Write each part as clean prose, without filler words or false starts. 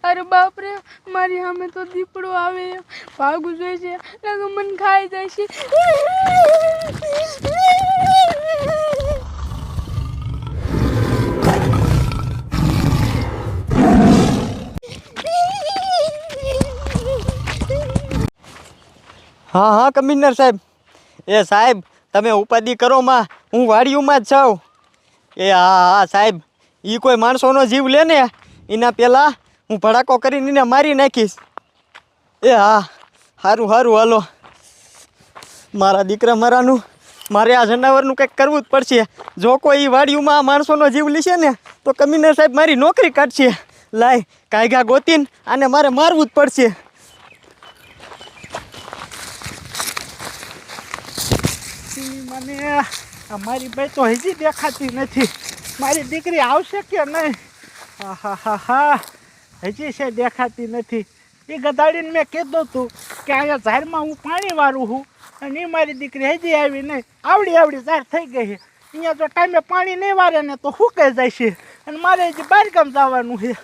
अरे बाप रे मारी हमें तो दीपड़ो आवे भागू जोई छे लगे मन खाई जाय छे। हाँ हाँ कमिश्नर साहेब ए साहेब तमे उपाधि करो मां हूँ वाड़ियूं ज छाव। ए हाँ हाँ साहेब ई कोई माणसोनो जीव ले ने एना पेला हूँ भड़ाको करीने એને મારી નાખીશ। એ હા સારું સારું હાલો મારા દીકરા મારાનું મારે આ જનાવરનું કંઈક કરવું જ પડશે। જો કોઈ વાડીઓમાં આ માણસોનો જીવ લેશે ને તો કમિશનર સાહેબ મારી નોકરી કાઢશે। લાય કાયગા ગોતીને આને મારે મારવું જ પડશે। મને અમારી ભાઈ તો હજી દેખાતી નથી, મારી દીકરી આવશે કે નહીં? હા હા હા હા હજી છે દેખાતી નથી। એ ગધાડીને મેં કીધું હતું કે અહીંયા ઝારમાં હું પાણી વાળું છું અને એ મારી દીકરી હજી આવી નહીં। આવડી આવડી ઝાર થઈ ગઈ છે, અહીંયા જો ટાઈમે પાણી નહીં વારે ને તો સુકાઈ જાય છે અને મારે હજી બહાર ગામ જવાનું છે।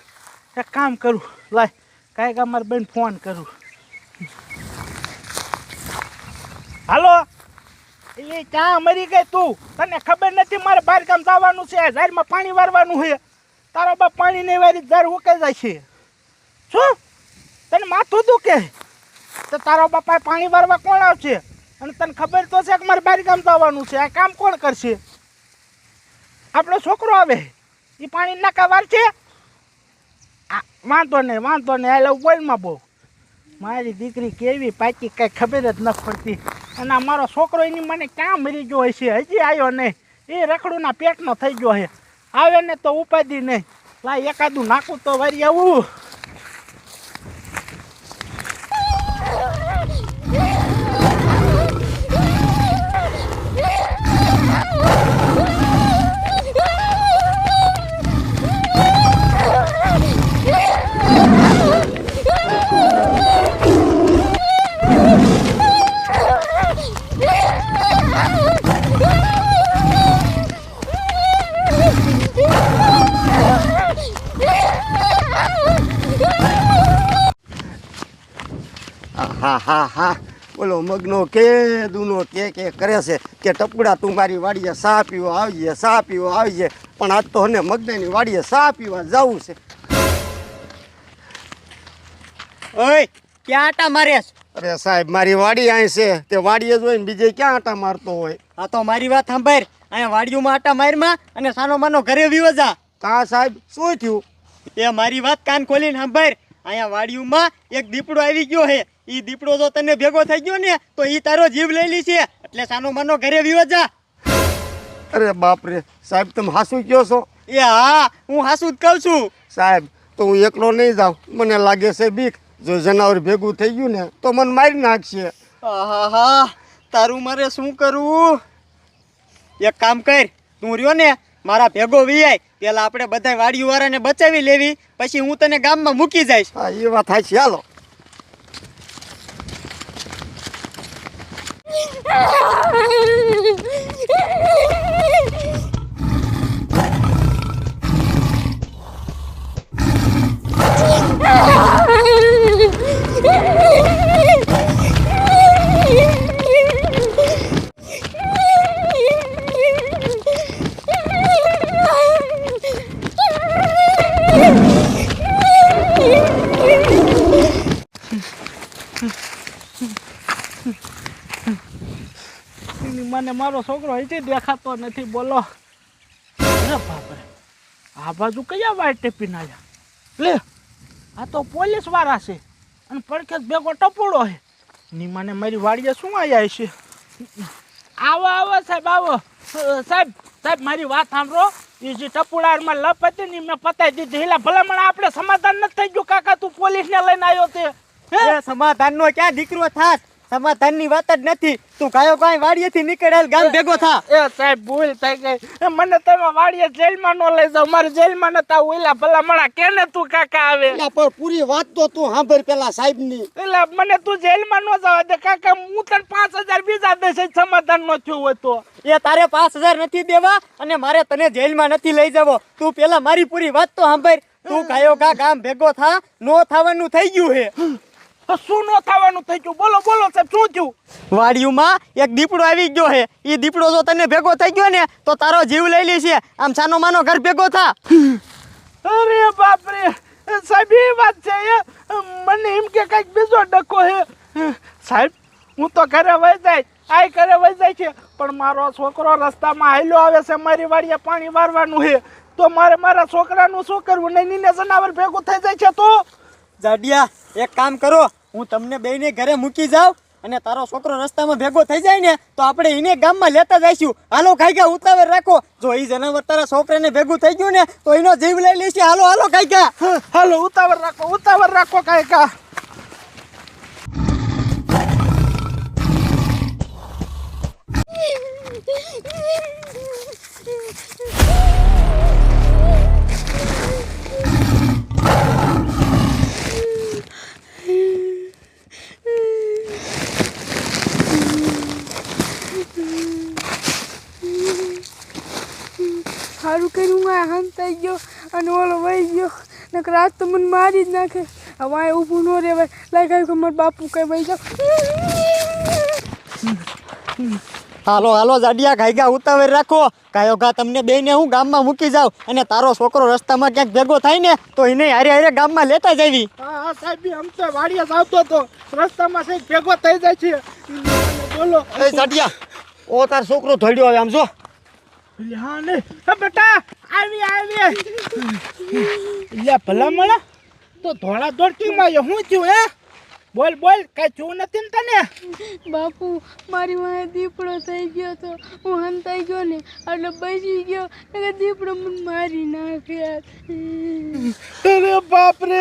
એક કામ કરું, લાય કાંઈક અમારી બેન ફોન કરું। હાલો એ ક્યાં મરી ગઈ તું? તને ખબર નથી મારે બહાર ગામ જવાનું છે, ઝારમાં પાણી વારવાનું છે। તારો બાપ પાણી નહીં વારી ઝાર ઉકાઈ જાય છે। શું તને માથું દુખે? તો તારો બાપા પાણી વારવા કોણ આવશે? અને તને ખબર તો છે કે મારે બહાર ગામ જવાનું છે, આ કામ કોણ કરશે? આપણો છોકરો આવે એ પાણી નાકા વારશે? વાંધો નહીં આ બોલમાં બહુ મારી દીકરી કેવી પાકી કઈ ખબર જ ન પડતી। અને મારો છોકરો એની મને ક્યાં મરી ગયો હશે, હજી આવ્યો નહીં, એ રખડુંના પેટનો થઈ ગયો છે। આવે ને તો ઉપાધિ નહીં, લાય એકાદું નાખું તો વારી આવું। હા હા હા બોલો મગનો કે દૂનો કે કરે છે કે ટપુડા તું મારી વાડીએ સા પીવો આવજે પણ આજ તો હને મગનાની વાડીએ સા પીવા જવું છે। ઓય ક્યાં આટા મારેસ? અરે સાહેબ મારી વાડી અહીં છે, તે વાડીએ જોઈને બીજે ક્યાં આટા મારતો હોય? હા તો મારી વાત સાંભળ, અહીંયા વાડીઓમાં આટા મારમાં અને સાનો માનો ઘરે વિવો જા। કા સાહેબ શું થયું? એ મારી વાત કાન ખોલીને સાંભળ, અહીંયા વાડીઓમાં એક દીપડો આવી ગયો છે। ઈ દીપડો જો તને ભેગો થઈ ગયો ને તો ઈ તારો જીવ લઈ લી છે, એટલે સાનો માનો ઘરે વિવો જા। અરે બાપ રે સાહેબ તમે હાસુ કયો છો? એ હા હું હાસુ જ કહું છું સાહેબ। તો હું એકલો નહીં જાઉં, મને લાગે છે બીક, જો જનાવર ભેગું થઈ ગયું ને તો મને મારી નાખશે। હા હા તારું મારે શું કરવું? એક કામ કર, તું રહ્યો ને મારા ભેગો વીઆઈ, પેલા આપણે બધા વાડીઓ વાળાને બચાવી લેવી, પછી હું તને ગામમાં મૂકી જઈશ। હા એ વાત થાય છે, હાલો। મને મારો છોકરો હજી દેખાતો નથી, બોલો। અરે બાપરે આ બાજુ કયા વાય ટેપીને આવ્યા? લે આ તો પોલીસ વાળા છે અને પડખે ભેગો ટપોડો છે। ની મને મારી વાડીએ શું આવ્યા છે? આવો આવો સાહેબ આવો। સાહેબ મારી વાત સાંભળો, એ જે ટપુડારમાં લપ હતી ને મેં પતાઈ દીધી એટલે ભલામણ આપણે સમાધાન નથી થઈ ગયું કાકા તું પોલીસને લઈને આવ્યો તે એ સમાધાનનો ક્યાં દીકરો થાસ સમાધાનની વાત જ નથી તું કાયો કાંઈ વાડીએથી નીકળેલ ગામ ભેગો થા એ સાહેબ ભૂલ થઈ ગઈ મને તમે વાડીએ જેલમાં ન લઈ જાવ મારે જેલમાં નતા ઓલા ભલામણા કેને તું કાકા આવે પણ પૂરી વાત તો તું સાંભળ પેલા સાહેબની એટલે મને તું જેલમાં ન જવા દે કાકા હું તને 5000 બીજા દેશે સમાધાન ન થયું હોય તો એ તારે 5000 નથી દેવા અને મારે તને જેલમાં નથી લઈ જવો તું પેલા મારી પૂરી વાત તો સાંભળ તું કાયો કા ગામ ભેગો થા નો થવાનું થઈ ગયું હે શું નો થવાનું થઈ ગયું બોલો બોલો સાહેબ શું થયું વાડીયુમાં એક દીપડો આવી ગયો હે ઈ દીપડો જો તને ભેગો થઈ ગયો ને તો તારો જીવ લઈ લેશે આમ સાનો માનો ઘર ભેગો થા અરે બાપ રે સાહેબ એ વાત છે મને એમ કે કઈક બીજો ડકો હે સાહેબ હું તો ઘરે વહી જાય આય ઘરે વહી જાય છે પણ મારો છોકરો રસ્તામાં હાલ્યો આવે છે મારી વાડીએ પાણી વારવાનું હે તો મારે મારા છોકરાનું શું કરવું નહીં નીને જનાવર ભેગું થઈ જાય છે તો જાડિયા એક કામ કરો હું તમને બેયને ઘરે મૂકી જાઉં અને તારો છોકરો રસ્તામાં ભેગો થઈ જાય ને તો આપણે એને ગામમાં લેતા જઈશું હાલો ખાઈ ગયા ઉતાવળ રાખો જો એ જનાવર તારા છોકરાને ભેગું થઈ ગયું ને તો એનો જીવ લઈ લેશે હાલો હાલો ખાઈ ગયા હાલો ઉતાવળ રાખો કાકા સારું કર્યું આ હંતાઈ ગયો અને ઓલો વહી ગયો નકર આજ તો મને મારી જ નાખે હવે આ ઊભું ન રહેવાય લાગ્યું કે મારા બાપુ કઈ વહી જાવ હાલો હાલો જાડિયા ખાઈ ગયા ઉતાવળ રાખો કાયો ઘા તમને બેયને હું ગામમાં મૂકી જાઉં અને તારો છોકરો રસ્તામાં ક્યાંક ભેગો થાય ને તો એને હારે હારે ગામમાં લેતા જવી હા સાહેબ આમ તો વાડીએ આવતો તો રસ્તામાં સાહેબ ભેગો થઈ જાય છે બોલો એ જાડિયા ઓ તાર છોકરો ધોડ્યો આવે આમ જો હા ને બેટા આવી લે ભલામણા તો ધોળા દોડતીમાં હું થયું હે બોલ કઈ થયું નથી ને તને બાપુ મારી વાંહે દીપડો થઈ ગયો તો હું હંતાઈ ગયો ને એટલે બચી ગયો નકર દીપડો મને મારી નાખ્યા અરે બાપ રે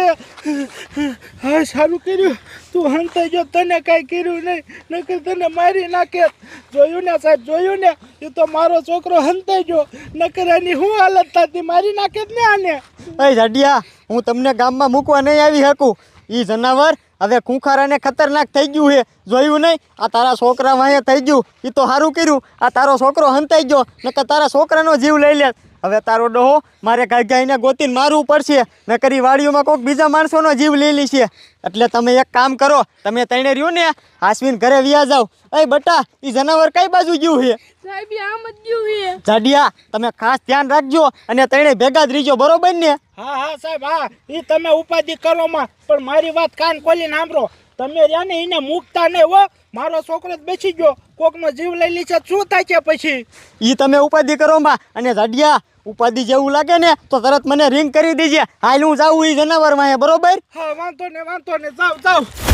હા સારું કર્યું તું હંતાઈ ગયો તને કાંઈ કર્યું નહીં નકર તને મારી નાખે જોયું ને સાહેબ જોયું ને એ તો મારો છોકરો હંતાઈ ગયો નકર એની શું હાલત થતી મારી નાખે જ ને આને એ જાડિયા હું તમને ગામમાં મૂકવા નહીં આવી શકું ઈ જનાવર હવે ખૂંખાર અને ખતરનાક થઈ ગયું છે જોયું નહીં આ તારા છોકરા વાંહે થઈ ગયું એ તો સારું કર્યું આ તારો છોકરો હંતાઈ ગયો નકર તારા છોકરાનો જીવ લઈ લે હવે તારો ડોહો મારે ગાયને ગોતીને મારવું પડશે નકર ઈ વાડીઓમાં કોઈક બીજા માણસોનો જીવ લઈ લેશે એટલે તમે એક કામ કરો તમે તઈને રહ્યું ને આશ્વિન ઘરે વ્યા જાવ એ બટા ઈ જનાવર કઈ બાજુ ગયું છે સાહેબ આમ જ ગયું છે જાડિયા તમે ખાસ ધ્યાન રાખજો અને તઈને ભેગા જ રહીજો બરોબર ને હા સાહેબ હા એ તમે ઉપાધિ કરો માં પણ મારી વાત કાન ખોલીને સાંભળો તમે રહ્યા ને એને મૂકતા નહીં હો મારો છોકરો જ બેસી ગયો કોકનો જીવ લઈ લે છે શું થાય છે પછી ઈ તમે ઉપાધિ કરો માં અને જાડિયા ઉપાધિ જેવું લાગે ને તો તરત મને રિંગ કરી દેજે હાલ હું જાઉં ઈ જનાવર માં બરોબર હા વાંધો ને જાવ